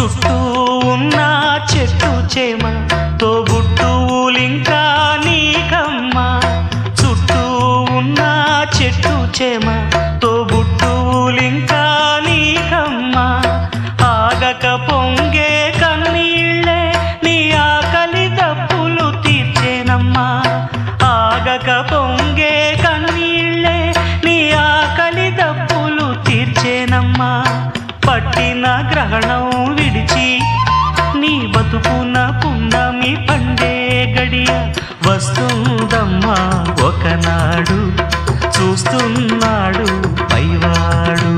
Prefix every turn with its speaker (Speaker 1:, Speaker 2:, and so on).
Speaker 1: చుట్టూ ఉన్న చెట్టు చేమ తోబుట్టువులింకా నీకమ్మా. చుట్టూ ఉన్న చెట్టు చేమ తోబుట్టువులింకా నీకమ్మా. ఆగక పొంగే కన్నీళ్ళే నీ ఆకలి దప్పులు తీర్చేనమ్మా. ఆగక పొంగే కన్నీళ్ళే నీ ఆకలి దప్పులు తీర్చేనమ్మా. పట్టిన గ్రహణం విడిచి నీ బతుకున పున్నమి పండే గడియ వస్తుందమ్మా ఒకనాడు, చూస్తున్నాడు పైవాడు.